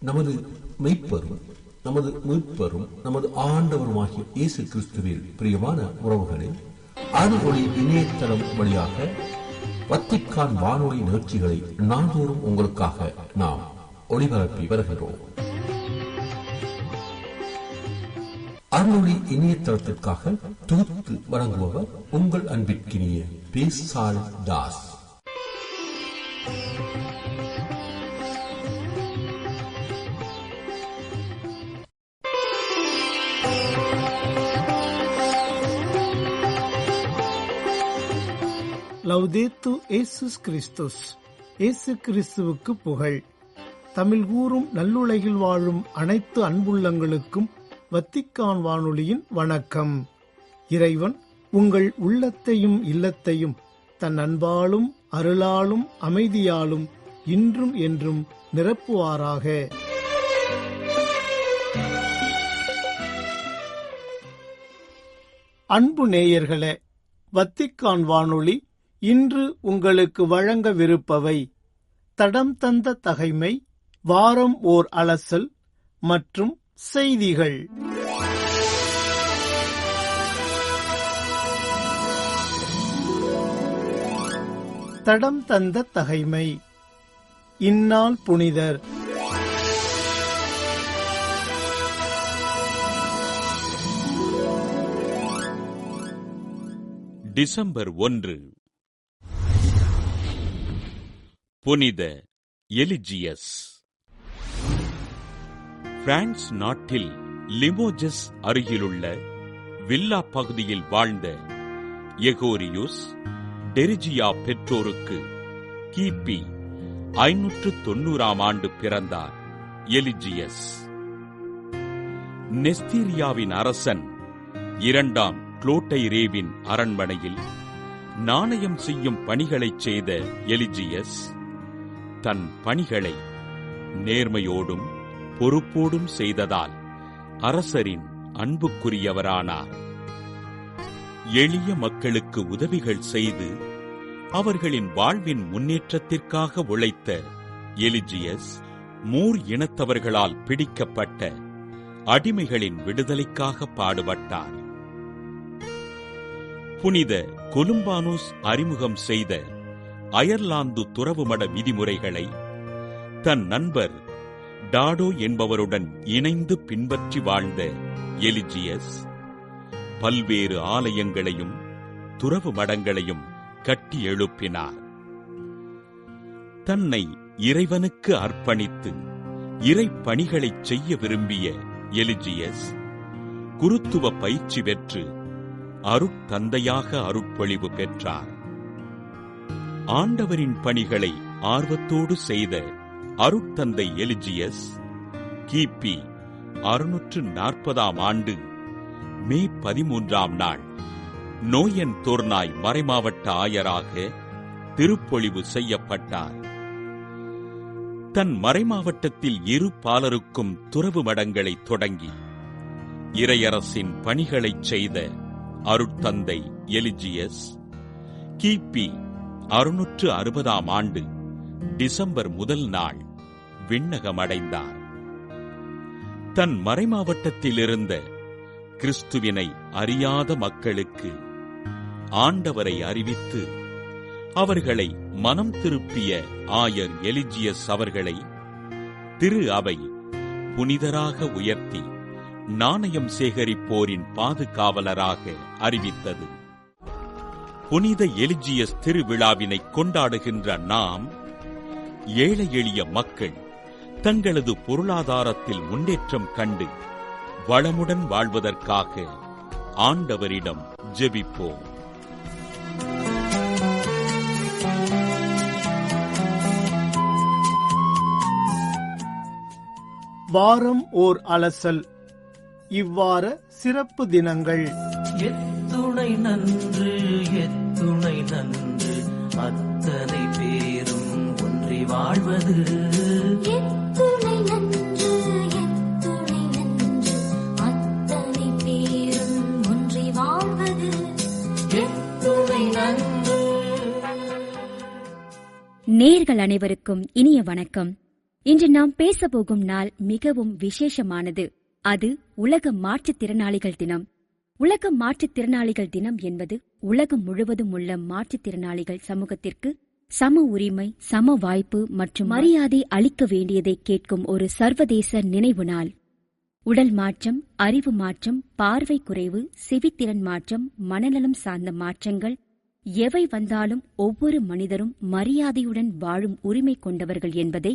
நமது மெய்ப்பரும் நமது மீட்பரும் நமது ஆண்டவருமாகிய இயேசு கிறிஸ்துவில் பிரியமான உறவுகளே, அருள்ஒளி இணையதளம் வழியாக வத்திக்கான் வானொலி நிகழ்ச்சிகளை நாள்தோறும் உங்களுக்காக நாம் ஒளிபரப்பி வருகிறோம். அருள்ஒளி இணையதளத்திற்காக தொகுத்து வழங்குபவர் உங்கள் அன்பிற்கினிய பேசால் தாஸ். லவ்தேத்து இயேசுஸ் கிறிஸ்துஸ். இயேசு கிறிஸ்துவுக்கு புகழ். தமிழ் கூறும் நல்லுலகில் வாழும் அனைத்து அன்புள்ளங்களுக்கும் வத்திக்கான் வானொலியின் வணக்கம். இறைவன் உங்கள் உள்ளத்தையும் இல்லத்தையும் தன் அன்பாலும் அருளாலும் அமைதியாலும் இன்றும் என்றும் நிரப்புவாராக. அன்பு நேயர்களே, வத்திக்கான் வானொலி இன்று உங்களுக்கு வழங்கவிருப்பவை: தடம் தந்த தகைமை, வாரம் ஓர் அலசல் மற்றும் செய்திகள். தடம் தந்த தகைமை. இந்நாள் புனிதர். டிசம்பர் 1. புனித எலிஜியஸ். பிரான்ஸ் நாட்டில் லிமோஜஸ் அருகிலுள்ள வில்லா பகுதியில் வாழ்ந்த எகோரியுஸ் டெரிஜியா பெற்றோருக்கு கிபி 590 ஆண்டு பிறந்தார் எலிஜியஸ். நெஸ்தீரியாவின் அரசன் 2ஆம் குளோட்டைரேவின் அரண்மனையில் நாணயம் செய்யும் பணிகளைச் செய்த எலிஜியஸ் தன் பணிகளை நேர்மையோடும் பொறுப்போடும் செய்ததால் அரசரின் அன்புக்குரியவரானார். எளிய மக்களுக்கு உதவிகள் செய்து அவர்களின் வாழ்வின் முன்னேற்றத்திற்காக உழைத்த எலிஜியஸ் மூர் இனத்தவர்களால் பிடிக்கப்பட்ட அடிமைகளின் விடுதலைக்காக பாடுபட்டார். புனித கொலும்பானோஸ் அறிமுகம் செய்த அயர்லாந்து துறவுமட விதிமுறைகளை தன் நண்பர் டாடோ என்பவருடன் இணைந்து பின்பற்றி வாழ்ந்த எலிஜியஸ் பல்வேறு ஆலயங்களையும் துறவு மடங்களையும் கட்டி எழுப்பினார். தன்னை இறைவனுக்கு அர்ப்பணித்து இறை பணிகளைச் செய்ய விரும்பிய எலிஜியஸ் குருத்துவ பயிற்சி பெற்று அருட்தந்தையாக அருட்பொழிவு பெற்றார். ஆண்டவரின் பணிகளை ஆர்வத்தோடு செய்த அருட்தந்தை எலிஜியஸ் கிபி 640 ஆண்டு மே 13 நாள் நோயன் தோர்னாய் மறைமாவட்ட ஆயராக திருப்பொழிவு செய்யப்பட்டார். தன் மறைமாவட்டத்தில் 2 பாலருக்கும் துறவு மடங்களை தொடங்கி இறையரசின் பணிகளைச் செய்த அருட்தந்தை எலிஜியஸ் கிபி 660 ஆண்டு டிசம்பர் 1 நாள் விண்ணகமடைந்தார். தன் மறைமாவட்டத்தில் இருந்த கிறிஸ்துவினை அறியாத மக்களுக்கு ஆண்டவரை அறிவித்து அவர்களை மனம் திருப்பிய ஆயர் எலிஜியஸ் அவர்களை திரு அவை புனிதராக உயர்த்தி நாணயம் சேகரிப்போரின் பாதுகாவலராக அறிவித்தது. புனித எலிஜியஸ் திருவிழாவினை கொண்டாடுகின்ற நாம் ஏழை எளிய மக்கள் தங்களது பொருளாதாரத்தில் முன்னேற்றம் கண்டு வளமுடன் வாழ்வதற்காக ஆண்டவரிடம் ஜெபிப்போம். வாரம் ஓர் அலசல். இவ்வார சிறப்பு தினங்கள்: எத்துணை நன்று எத்துணை நன்று அத்தனை பேரும் ஒன்றி வாழ்வது. எத்துணை நன்று எத்துணை நன்று அத்தனை பேரும் ஒன்றி வாழ்வது. எத்துணை நன்று நேயர்கள் அனைவருக்கும் இனிய வணக்கம். இன்று நாம் பேசப்போகும் நாள் மிகவும் விசேஷமானது. அது உலக மாற்றுத்திறனாளிகள் தினம். உலக மாற்றுத்திறனாளிகள் தினம் என்பது உலகம் முழுவதும் உள்ள மாற்றுத்திறனாளிகள் சமூகத்திற்கு சம உரிமை, சம வாய்ப்பு மற்றும் மரியாதை அளிக்க வேண்டியதை கேட்கும் ஒரு சர்வதேச நினைவு நாள். உடல் மாற்றம், அறிவு மாற்றம், பார்வை குறைவு, செவித்திறன் மாற்றம், மனநலம் சார்ந்த மாற்றங்கள் எவை வந்தாலும் ஒவ்வொரு மனிதரும் மரியாதையுடன் வாழும் உரிமை கொண்டவர்கள் என்பதை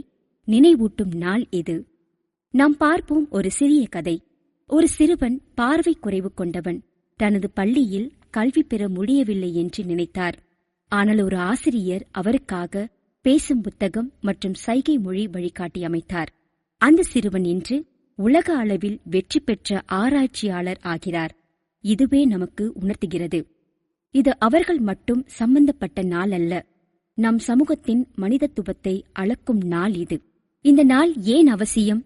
நினைவூட்டும் நாள் இது. நாம் பார்ப்போம் ஒரு சிறிய கதை. ஒரு சிறுவன் பார்வை குறைவு கொண்டவன் தனது பள்ளியில் கல்வி பெற முடியவில்லை என்று நினைத்தார். ஆனால் ஒரு ஆசிரியர் அவருக்காக பேசும் புத்தகம் மற்றும் சைகை மொழி வழிகாட்டி அமைத்தார். அந்த சிறுவன் இன்று உலக அளவில் வெற்றி பெற்ற ஆராய்ச்சியாளர் ஆகிறார். இதுவே நமக்கு உணர்த்துகிறது, இது அவர்கள் மட்டும் சம்பந்தப்பட்ட நாள் அல்ல, நம் சமூகத்தின் மனிதத்துவத்தை அளக்கும் நாள் இது. இந்த நாள் ஏன் அவசியம்?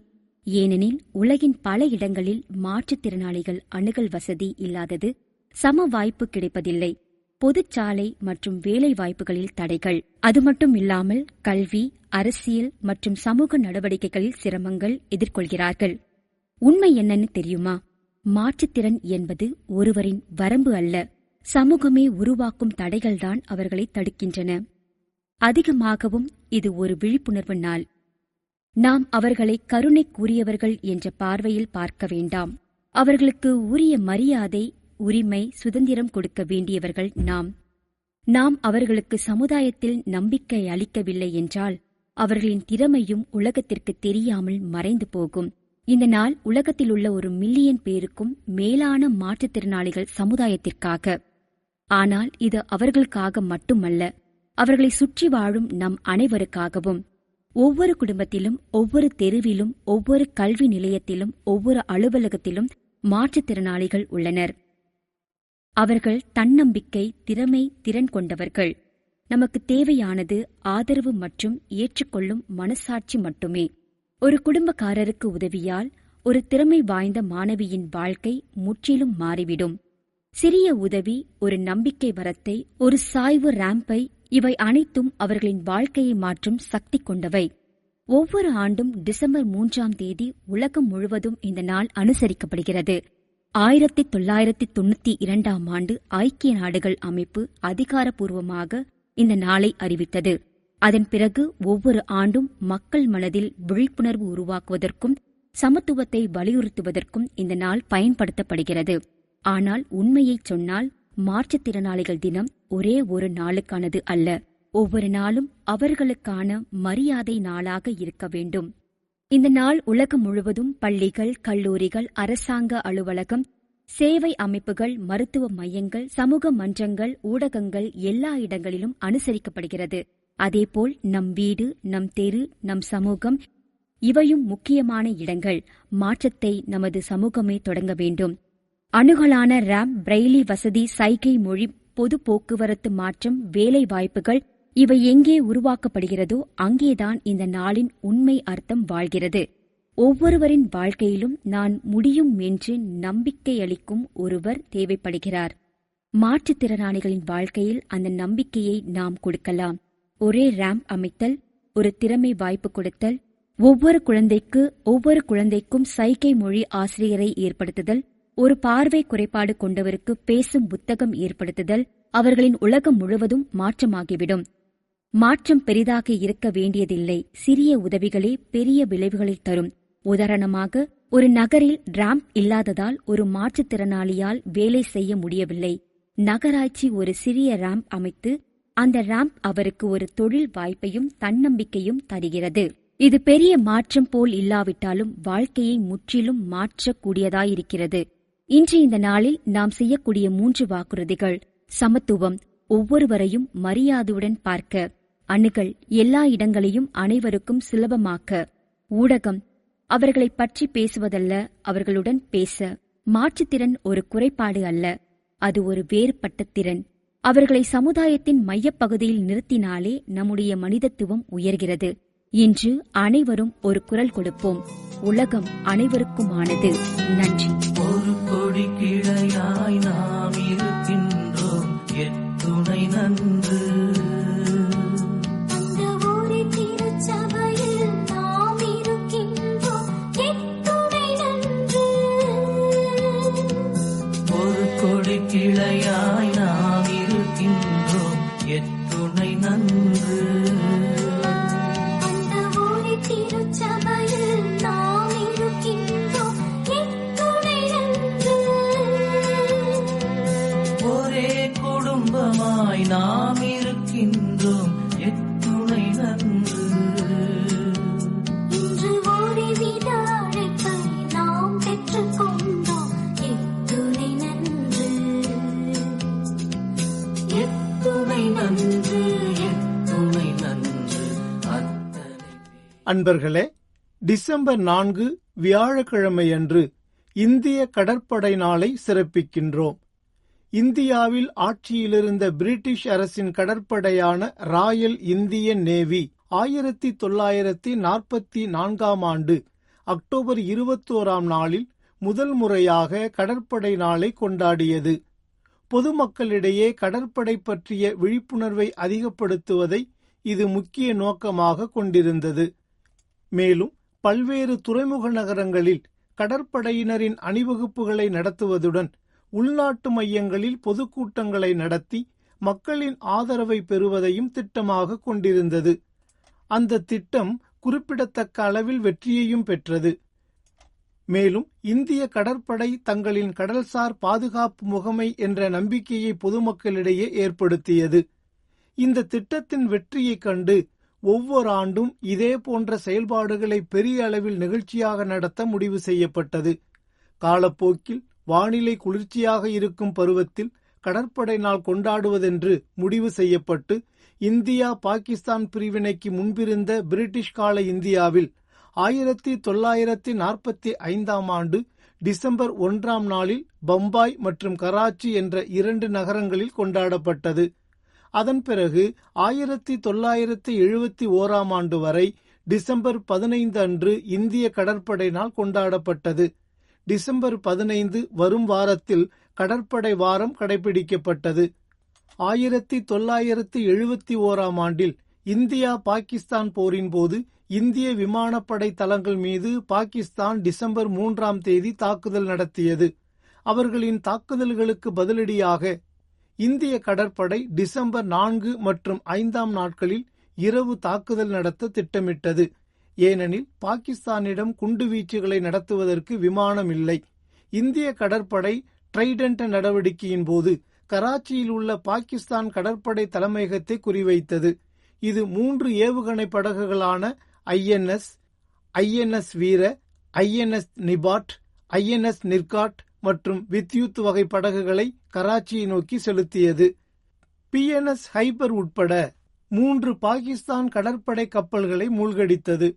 ஏனெனில் உலகின் பல இடங்களில் மாற்றுத்திறனாளிகள் அணுகல் வசதி இல்லாதது, சம வாய்ப்பு கிடைப்பதில்லை, பொதுச்சாலை மற்றும் வேலை வாய்ப்புகளில் தடைகள், அது மட்டும் இல்லாமல் கல்வி, அரசியல் மற்றும் சமூக நடவடிக்கைகளில் சிரமங்கள் எதிர்கொள்கிறார்கள். உண்மை என்னன்னு தெரியுமா? மாற்றுத்திறன் என்பது ஒருவரின் வரம்பு அல்ல, சமூகமே உருவாக்கும் தடைகள்தான் அவர்களை தடுக்கின்றன. அதிகமாகவும் இது ஒரு விழிப்புணர்வு நாள். நாம் அவர்களை கருணைக்குரியவர்கள் என்ற பார்வையில் பார்க்க வேண்டாம். அவர்களுக்கு உரிய மரியாதை, உரிமை, சுதந்திரம் கொடுக்க வேண்டியவர்கள் நாம் அவர்களுக்கு சமுதாயத்தில் நம்பிக்கை அளிக்கவில்லை என்றால் அவர்களின் திறமையும் உலகத்திற்கு தெரியாமல் மறைந்து போகும். இந்த நாள் உலகத்திலுள்ள 1 மில்லியன் பேருக்கும் மேலான மாற்றுத்திறனாளிகள் சமுதாயத்திற்காக. ஆனால் இது அவர்களுக்காக மட்டுமல்ல, அவர்களை சுற்றி வாழும் நம் அனைவருக்காகவும். ஒவ்வொரு குடும்பத்திலும், ஒவ்வொரு தெருவிலும், ஒவ்வொரு கல்வி நிலையத்திலும், ஒவ்வொரு அலுவலகத்திலும் மாற்றுத்திறனாளிகள் உள்ளனர். அவர்கள் தன்னம்பிக்கை, திறமை, திறன் கொண்டவர்கள். நமக்கு தேவையானது ஆதரவு மற்றும் ஏற்றுக்கொள்ளும் மனசாட்சி மட்டுமே. ஒரு குடும்பக்காரருக்கு உதவியால் ஒரு திறமை வாய்ந்த மாணவியின் வாழ்க்கை முற்றிலும் மாறிவிடும். சிறிய உதவி, ஒரு நம்பிக்கை வரத்தை, ஒரு சாய்வு ராம்பை, இவை அனைத்தும் அவர்களின் வாழ்க்கையை மாற்றும் சக்தி கொண்டவை. ஒவ்வொரு ஆண்டும் டிசம்பர் 3ஆம் தேதி உலகம் முழுவதும் இந்த நாள் அனுசரிக்கப்படுகிறது. 1992ஆம் ஆண்டு ஐக்கிய நாடுகள் அமைப்பு அதிகாரப்பூர்வமாக இந்த நாளை அறிவித்தது. அதன் பிறகு ஒவ்வொரு ஆண்டும் மக்கள் மனதில் விழிப்புணர்வு உருவாக்குவதற்கும் சமத்துவத்தை வலியுறுத்துவதற்கும் இந்த நாள் பயன்படுத்தப்படுகிறது. ஆனால் உண்மையைச் சொன்னால் மாற்றுத்திறனாளிகள் தினம் ஒரே ஒரு நாளுக்கானது அல்ல. ஒவ்வொரு நாளும் அவர்களுக்கான மரியாதை நாளாக இருக்க வேண்டும். இந்த நாள் உலகம் முழுவதும் பள்ளிகள், கல்லூரிகள், அரசாங்க அலுவலகம், சேவை அமைப்புகள், மருத்துவ மையங்கள், சமூக மன்றங்கள், ஊடகங்கள் எல்லா இடங்களிலும் அனுசரிக்கப்படுகிறது. அதேபோல் நம் வீடு, நம் தெரு, நம் சமூகம் இவையும் முக்கியமான இடங்கள். மாற்றத்தை நமது சமூகமே தொடங்க வேண்டும். அணுகலான ரேம்ப், பிரெய்லி வசதி, சைகை மொழி, பொது போக்குவரத்து மாற்றம், வேலை வாய்ப்புகள் இவை எங்கே உருவாக்கப்படுகிறதோ அங்கேதான் இந்த நாளின் உண்மை அர்த்தம் வாழ்கிறது. ஒவ்வொருவரின் வாழ்க்கையிலும் நான் முடியும் என்று நம்பிக்கை அளிக்கும் ஒருவர் தேவைப்படுகிறார். மாற்றுத்திறனாளிகளின் வாழ்க்கையில் அந்த நம்பிக்கையை நாம் கொடுக்கலாம். ஒரே ரேம்ப் அமைத்தல், ஒரு திறமை வாய்ப்பு கொடுத்தல், ஒவ்வொரு குழந்தைக்கும் சைகை மொழி ஆசிரியரை ஏற்படுத்துதல், ஒரு பார்வை குறைபாடு கொண்டவருக்கு பேசும் புத்தகம் ஏற்படுத்துதல், அவர்களின் உலகம் முழுவதும் மாற்றமாகிவிடும். மாற்றம் பெரிதாக இருக்க வேண்டியதில்லை. சிறிய உதவிகளே பெரிய விளைவுகளை தரும். உதாரணமாக, ஒரு நகரில் ரேம்ப் இல்லாததால் ஒரு மாற்றுத்திறனாளியால் வேலை செய்ய முடியவில்லை. நகராட்சி ஒரு சிறிய ரேம்ப் அமைத்து அந்த ரேம்ப் அவருக்கு ஒரு தொழில் வாய்ப்பையும் தன்னம்பிக்கையும் தருகிறது. இது பெரிய மாற்றம் போல் இல்லாவிட்டாலும் வாழ்க்கையை முற்றிலும் மாற்றக்கூடியதாயிருக்கிறது. இன்று இந்த நாளில் நாம் செய்யக்கூடிய 3 வாக்குறுதிகள்: சமத்துவம், ஒவ்வொருவரையும் மரியாதையுடன் பார்க்க; அணுகல், எல்லா இடங்களையும் அனைவருக்கும் சுலபமாக்க; ஊடகம், அவர்களை பற்றி பேசுவதல்ல, அவர்களுடன் பேச. மாற்றுத்திறன் ஒரு குறைபாடு அல்ல, அது ஒரு வேறுபட்ட திறன். அவர்களை சமுதாயத்தின் மையப்பகுதியில் நிறுத்தினாலே நம்முடைய மனிதத்துவம் உயர்கிறது. இன்று அனைவரும் ஒரு குரல் கொடுப்போம். உலகம் அனைவருக்குமானது. நன்றி. ஒரு கொடி கிளையாய் நாம் இருக்கின்றோம், எத்துணை நன்று. நாம் இருக்கின்றோம் எத்துணை நன்று. இன்று ஒருவித அழைப்பை நாம் பெற்றுக்கொண்டோம் எத்துணை நன்று. எத்துணை நன்று எத்துணை நன்று. அன்பர்களே, டிசம்பர் 4 வியாழக்கிழமையன்று இந்திய கடற்படை நாளை சிறப்பிக்கின்றோம். இந்தியாவில் ஆட்சியிலிருந்த பிரிட்டிஷ் அரசின் கடற்படையான ராயல் இந்தியன் நேவி 1944 ஆண்டு அக்டோபர் 21 நாளில் முதல் முறையாக கடற்படை நாளை கொண்டாடியது. பொதுமக்களிடையே கடற்படை பற்றிய விழிப்புணர்வை அதிகப்படுத்துவதை இது முக்கிய நோக்கமாக கொண்டிருந்தது. மேலும் பல்வேறு துறைமுக நகரங்களில் கடற்படையினரின் அணிவகுப்புகளை நடத்துவதுடன் உள்நாட்டு மையங்களில் பொதுக்கூட்டங்களை நடத்தி மக்களின் ஆதரவை பெறுவதையும் திட்டமாக கொண்டிருந்தது. அந்த திட்டம் குறிப்பிடத்தக்க அளவில் வெற்றியையும் பெற்றது. மேலும் இந்திய கடற்படை தங்களின் கடல்சார் பாதுகாப்பு முகமை என்ற நம்பிக்கையை பொதுமக்களிடையே ஏற்படுத்தியது. இந்த திட்டத்தின் வெற்றியைக் கண்டு ஒவ்வொரு ஆண்டும் இதே போன்ற செயல்பாடுகளை பெரிய அளவில் நிகழ்ச்சியாக நடத்த முடிவு செய்யப்பட்டது. காலப்போக்கில் வானிலை குளிர்ச்சியாக இருக்கும் பருவத்தில் கடற்படை நாள் கொண்டாடுவதென்று முடிவு செய்யப்பட்டு இந்தியா பாகிஸ்தான் பிரிவினைக்கு முன்பிருந்த பிரிட்டிஷ் கால இந்தியாவில் 1945 ஆண்டு டிசம்பர் 1 நாளில் பம்பாய் மற்றும் கராச்சி என்ற 2 நகரங்களில் கொண்டாடப்பட்டது. அதன் பிறகு 1971 ஆண்டு வரை டிசம்பர் 15 அன்று இந்திய கடற்படை நாள் கொண்டாடப்பட்டது. டிசம்பர் 15 வரும் வாரத்தில் கடற்படை வாரம் கடைபிடிக்கப்பட்டது. 1971 ஆண்டில் இந்தியா பாகிஸ்தான் போரின் போது இந்திய விமானப்படை தளங்கள் மீது பாகிஸ்தான் டிசம்பர் 3 தாக்குதல் நடத்தியது. அவர்களின் தாக்குதல்களுக்கு பதிலடியாக இந்திய கடற்படை டிசம்பர் 4 மற்றும் 5 நாட்களில் இரவு தாக்குதல் நடத்த திட்டமிட்டது. ஏனெனில் பாகிஸ்தானிடம் குண்டுவீச்சுகளை நடத்துவதற்கு விமானம் இல்லை. இந்திய கடற்படை ட்ரைடன்ட் நடவடிக்கையின் போது கராச்சியில் உள்ள பாகிஸ்தான் கடற்படை தலைமையகத்தை குறிவைத்தது. இது 3 ஏவுகணை படகுகளான ஐஎன்எஸ் வீர, ஐஎன்எஸ் நிபாட், ஐஎன்எஸ் நிர்காட் மற்றும் வித்யுத் வகை படகுகளை கராச்சியை நோக்கி செலுத்தியது. பிஎன்எஸ் ஹைபர் உட்பட 3 பாகிஸ்தான் கடற்படை கப்பல்களை மூழ்கடித்தது.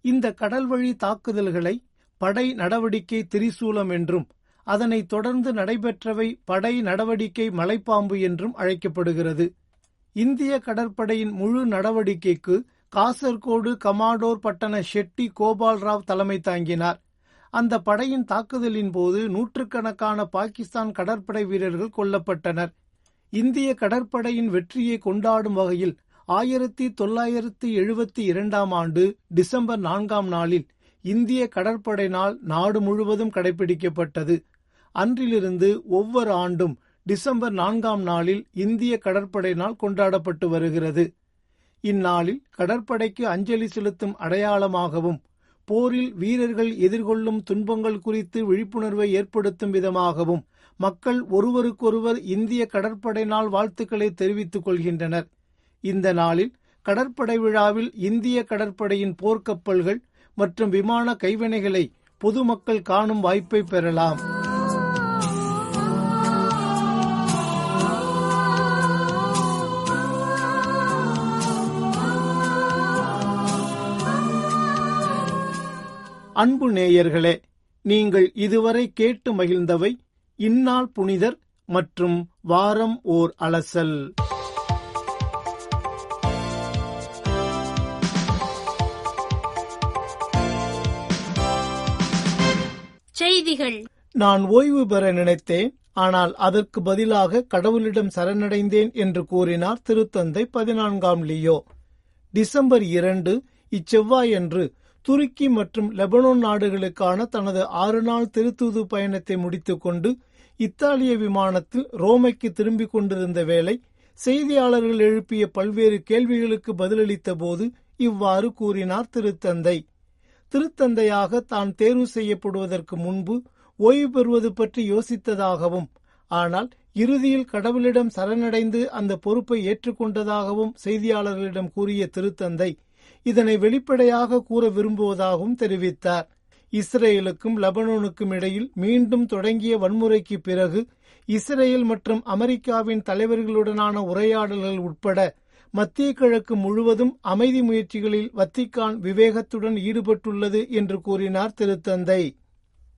இந்த கடல்வழி தாக்குதல்களை படை நடவடிக்கை திரிசூலம் என்றும் அதனைத் தொடர்ந்து நடைபெற்றவை படை நடவடிக்கை மலைப்பாம்பு என்றும் அழைக்கப்படுகிறது. இந்திய கடற்படையின் முழு நடவடிக்கைக்கு காசர்கோடு கமாண்டோர் பட்டண ஷெட்டி கோபால்ராவ் தலைமை தாங்கினார். அந்த படையின் தாக்குதலின் போது நூற்றுக்கணக்கான பாகிஸ்தான் கடற்படை வீரர்கள் கொல்லப்பட்டனர். இந்திய கடற்படையின் வெற்றியை கொண்டாடும் வகையில் 1972 ஆண்டு டிசம்பர் 4 நாளில் இந்திய கடற்படை நாள் நாடு முழுவதும் கடைபிடிக்கப்பட்டது. அன்றிலிருந்து ஒவ்வொரு ஆண்டும் டிசம்பர் 4 நாளில் இந்திய கடற்படை நாள் கொண்டாடப்பட்டு வருகிறது. இந்நாளில் கடற்படைக்கு அஞ்சலி செலுத்தும் அடையாளமாகவும் போரில் வீரர்கள் எதிர்கொள்ளும் துன்பங்கள் குறித்து விழிப்புணர்வை ஏற்படுத்தும் விதமாகவும் மக்கள் ஒருவருக்கொருவர் இந்திய கடற்படை நாள் வாழ்த்துக்களை தெரிவித்துக் கொள்கின்றனர். இந்த நாளில் கடற்படை விழாவில் இந்திய கடற்படையின் போர்க்கப்பல்கள் மற்றும் விமான கைவினைகளை பொதுமக்கள் காணும் வாய்ப்பை பெறலாம். அன்பு நேயர்களே, நீங்கள் இதுவரை கேட்டு மகிழ்ந்தவை இந்நாள் புனிதர் மற்றும் வாரம் ஓர் அலசல். செய்திகள். நான் ஓய்வு பெற நினைத்தேன், ஆனால் அதற்கு பதிலாக கடவுளிடம் சரணடைந்தேன் என்று கூறினார் திருத்தந்தை 14 லியோ. டிசம்பர் 2 இச்செவ்வாயன்று துருக்கி மற்றும் லெபனான் நாடுகளுக்கான தனது 6 நாள் திருத்தூது பயணத்தை முடித்துக்கொண்டு இத்தாலிய விமானத்தில் ரோமைக்கு திரும்பிக் கொண்டிருந்த வேளை செய்தியாளர்கள் எழுப்பிய பல்வேறு கேள்விகளுக்கு பதிலளித்த போது இவ்வாறு கூறினார் திருத்தந்தை. திருத்தந்தையாக தான் தேர்வு செய்யப்படுவதற்கு முன்பு ஓய்வு பெறுவது பற்றி யோசித்ததாகவும், ஆனால் இறுதியில் கடவுளிடம் சரணடைந்து அந்த பொறுப்பை ஏற்றுக்கொண்டதாகவும் செய்தியாளர்களிடம் கூறிய திருத்தந்தை இதனை வெளிப்படையாக கூற விரும்புவதாகவும் தெரிவித்தார். இஸ்ரேலுக்கும் லெபனானுக்கும் இடையில் மீண்டும் தொடங்கிய வன்முறைக்கு பிறகு இஸ்ரேல் மற்றும் அமெரிக்காவின் தலைவர்களுடனான உரையாடல்கள் உட்பட மத்திய கிழக்கு முழுவதும் அமைதி முயற்சிகளில் வத்திக்கான் விவேகத்துடன் ஈடுபட்டுள்ளது என்று கூறினார் திருத்தந்தை.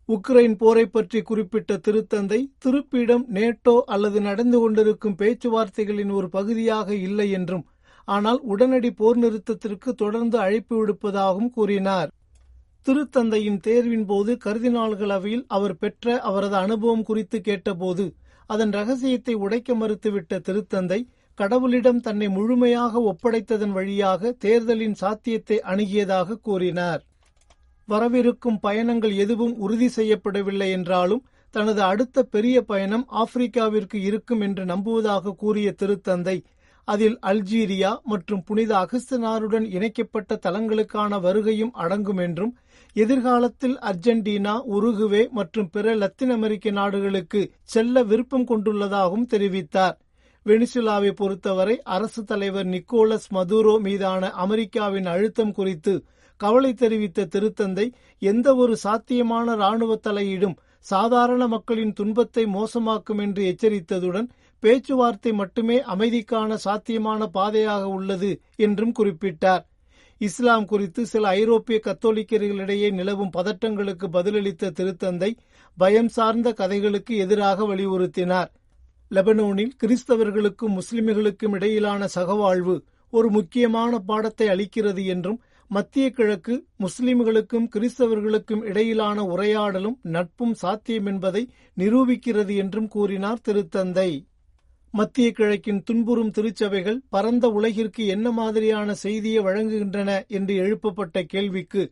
உக்ரைன் போரை பற்றி குறிப்பிட்ட திருத்தந்தை திருப்பிடம் நேட்டோ அல்லது நடந்து கொண்டிருக்கும் பேச்சுவார்த்தைகளின் ஒரு பகுதியாக இல்லை என்றும், ஆனால் உடனடி போர் நிறுத்தத்திற்கு தொடர்ந்து அழைப்பு விடுப்பதாகவும் கூறினார். திருத்தந்தையின் தேர்வின் போது கர்தினால்கள் அவையில் அவர் பெற்ற அவரது அனுபவம் குறித்து கேட்டபோது அதன் ரகசியத்தை உடைக்க மறுத்துவிட்ட திருத்தந்தை கடவுளிடம் தன்னை முழுமையாக ஒப்படைத்ததன் வழியாக தேர்தலின் சாத்தியத்தை அணுகியதாக கூறினார். வரவிருக்கும் பயணங்கள் எதுவும் உறுதி செய்யப்படவில்லை என்றாலும் தனது அடுத்த பெரிய பயணம் ஆப்பிரிக்காவிற்கு இருக்கும் என்று நம்புவதாக கூறிய திருத்தந்தை அதில் அல்ஜீரியா மற்றும் புனித அகஸ்தினாருடன் இணைக்கப்பட்ட தலங்களுக்கான வருகையும் அடங்கும் என்றும், எதிர்காலத்தில் அர்ஜென்டினா, உருகுவே மற்றும் பிற லத்தீன் அமெரிக்க நாடுகளுக்கு செல்ல விருப்பம் கொண்டுள்ளதாகவும் தெரிவித்தார். வெனிசுலாவை பொறுத்தவரை அரசு தலைவர் நிக்கோலஸ் மதுரோ மீதான அமெரிக்காவின் அழுத்தம் குறித்து கவலை தெரிவித்த திருத்தந்தை எந்த ஒரு சாத்தியமான இராணுவ தலையீடும் சாதாரண மக்களின் துன்பத்தை மோசமாக்கும் என்று எச்சரித்ததுடன் பேச்சுவார்த்தை மட்டுமே அமைதிக்கான சாத்தியமான பாதையாக உள்ளது என்றும் குறிப்பிட்டார். இஸ்லாம் குறித்து சில ஐரோப்பிய கத்தோலிக்கர்களிடையே நிலவும் பதட்டங்களுக்கு பதிலளித்த திருத்தந்தை பயம் சார்ந்த கதைகளுக்கு எதிராக வலியுறுத்தினார். லெபனோனில் கிறிஸ்தவர்களுக்கும் முஸ்லிம்களுக்கும் இடையிலான சகவாழ்வு ஒரு முக்கியமான பாடத்தை அளிக்கிறது என்றும், மத்திய கிழக்கு முஸ்லிம்களுக்கும் கிறிஸ்தவர்களுக்கும் இடையிலான உரையாடலும் நட்பும் சாத்தியம் என்பதை நிரூபிக்கிறது என்றும் கூறினார் திருத்தந்தை. மத்திய கிழக்கின் துன்புறும் திருச்சபைகள் பரந்த உலகிற்கு என்ன மாதிரியான செய்தியை வழங்குகின்றன என்று எழுப்பப்பட்ட கேள்விக்கு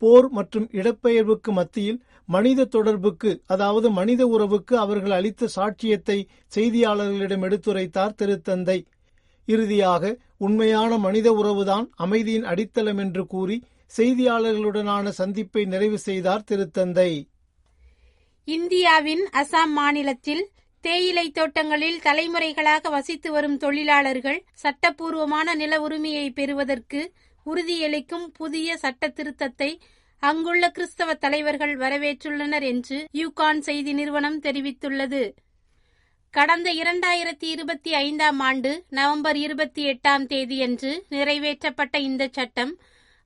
போர் மற்றும் இடப்பெயர்வுக்கு மத்தியில் மனித தொடர்புக்கு, அதாவது மனித உறவுக்கு அவர்கள் அளித்த சாட்சியத்தை செய்தியாளர்களிடம் எடுத்துரைத்தார் திருத்தந்தை. இறுதியாக உண்மையான மனித உறவுதான் அமைதியின் அடித்தளம் என்று கூறி செய்தியாளர்களுடனான சந்திப்பை நிறைவு செய்தார் திருத்தந்தை. இந்தியாவின் அசாம் மாநிலத்தில் தேயிலை தோட்டங்களில் தலைமுறைகளாக வசித்து வரும் தொழிலாளர்கள் சட்டப்பூர்வமான நில உரிமையை பெறுவதற்கு உறுதியளிக்கும் புதிய சட்ட திருத்தத்தை அங்குள்ள கிறிஸ்தவ தலைவர்கள் வரவேற்றுள்ளனர் என்று யூகான் செய்தி நிறுவனம் தெரிவித்துள்ளது. கடந்த 2025 ஆண்டு நவம்பர் 28 தேதியன்று நிறைவேற்றப்பட்ட இந்த சட்டம்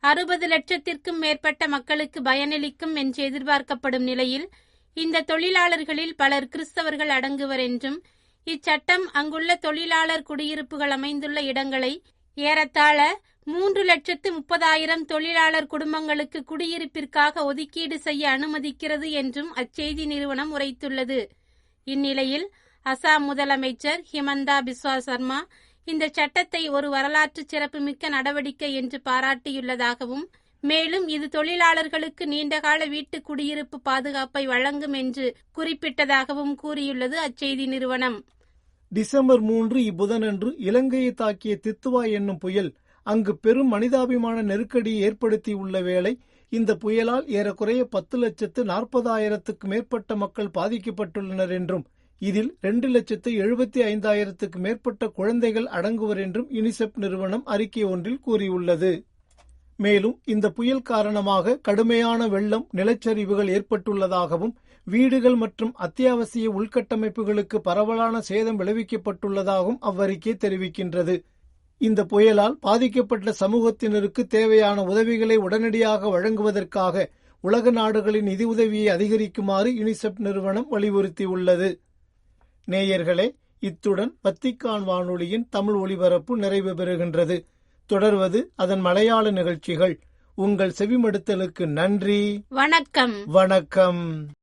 60 லட்சத்திற்கும் மேற்பட்ட மக்களுக்கு பயனளிக்கும் என்று எதிர்பார்க்கப்படும் நிலையில் இந்த தொழிலாளர்களில் பலர் கிறிஸ்தவர்கள் அடங்குவர் என்றும், இச்சட்டம் அங்குள்ள தொழிலாளர் குடியிருப்புகள் அமைந்துள்ள இடங்களை ஏறத்தாழ 3,30,000 தொழிலாளர் குடும்பங்களுக்கு குடியிருப்பிற்காக ஒதுக்கீடு செய்ய அனுமதிக்கிறது என்றும் அச்செய்தி நிறுவனம் உரைத்துள்ளது. இந்நிலையில் அசாம் முதலமைச்சர் ஹிமந்தா பிஸ்வா சர்மா இந்த சட்டத்தை ஒரு வரலாற்று சிறப்புமிக்க நடவடிக்கை என்று பாராட்டியுள்ளதாகவும், மேலும் இது தொழிலாளர்களுக்கு நீண்டகால வீட்டு குடியிருப்பு பாதுகாப்பை வழங்கும் என்று குறிப்பிட்டதாகவும் கூறியுள்ளது அச்செய்தி நிறுவனம். டிசம்பர் 3 இப்புதனன்று இலங்கையை தாக்கிய தித்துவா என்னும் புயல் அங்கு பெரும் மனிதாபிமான நெருக்கடியை ஏற்படுத்தியுள்ள வேளை இந்த புயலால் ஏறக்குறைய 10,40,000க்கு மேற்பட்ட மக்கள் பாதிக்கப்பட்டுள்ளனர் என்றும், இதில் 2,75,000க்கு மேற்பட்ட குழந்தைகள் அடங்குவர் என்றும் யுனிசெப் நிறுவனம் அறிக்கை ஒன்றில் கூறியுள்ளது. மேலும் இந்த புயல் காரணமாக கடுமையான வெள்ளம், நிலச்சரிவுகள் ஏற்பட்டுள்ளதாகவும், வீடுகள் மற்றும் அத்தியாவசிய உள்கட்டமைப்புகளுக்கு பரவலான சேதம் விளைவிக்கப்பட்டுள்ளதாகவும் அவ்வறிக்கை தெரிவிக்கின்றது. இந்த புயலால் பாதிக்கப்பட்ட சமூகத்தினருக்கு தேவையான உதவிகளை உடனடியாக வழங்குவதற்காக உலக நாடுகளின் நிதியுதவியை அதிகரிக்குமாறு யுனிசெப் நிறுவனம் வலியுறுத்தியுள்ளது. நேயர்களே, இத்துடன் வத்திக்கான் வானொலியின் தமிழ் ஒலிபரப்பு நிறைவு பெறுகின்றது. தொடர்வது அதன் மலையாள நிகழ்ச்சிகள். உங்கள் செவிமடுத்தலுக்கு நன்றி. வணக்கம். வணக்கம்.